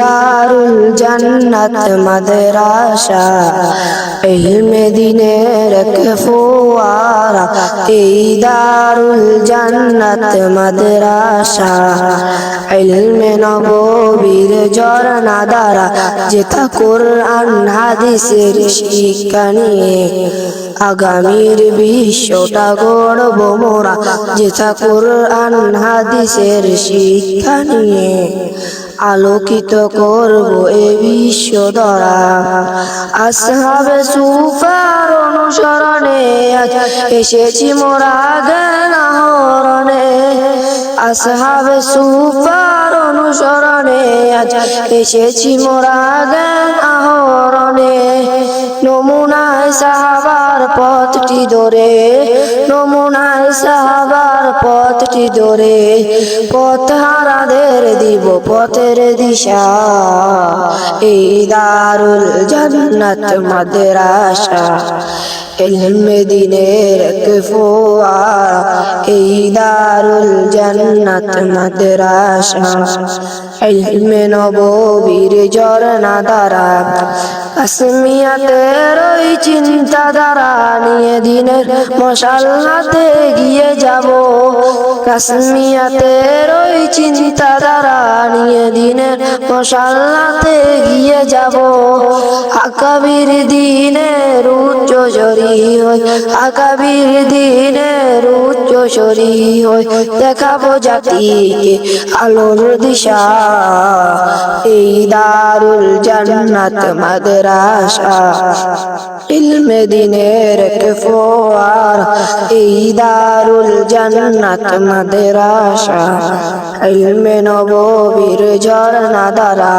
দারুল জান্নাত মাদ্রাসা ইলমে দ্বীনের এক ফোয়ারা এই দারুল জান্নাত মাদ্রাসা ইলমে নববীর ঝরনা দ্বারা যেথা কোরআন হাদিসের শিক্ষা নিয়ে আগামীর বিশ্বটা গড়ব মোরা যেথা কোরআন হাদিসের শিক্ষা নিয়ে আলোকিত করব এ বিশ্ব ধরা আসহাবে সুফার অনুসরণে এসেছি মোরা জ্ঞান আহরণে আসহাবে সুফার অনুসরণে এসেছি মোরা জ্ঞান আহরণে নমুনায় সাহাবার পথটি ধরে নমুনায় সাহাবার পথটি ধরে পথ হারাদের দিব পথের দিশা এই দারুল জান্নাত মাদ্রাসা ইলমে দ্বীনের এক ফোয়ারা এই দারুল জান্নাত মাদ্রাসা ইলমে নববীর ঝরনা দ্বারা আসমিয়াতের ওই চিন্তাধারা নিয়ে দিনের মশাল হাতে গিয়ে যাব কাশ্মিয়াতের ওই চিন্তাধারা নিয়ে দিনের মশাল হাতে গিয়ে যাব আকাবির দিনের উচ্চ শরী হই আকাবির দিনের উচ্চ শরী হই দেখাবো জাতিকে আলোর দিশা এই দারুল জান্নাত মাদ্রাসা ইলমে দ্বীনের এক ফোয়ারা এই দারুল জান্নাত মাদ্রাসা ইলমে নববীর ঝরনা দ্বারা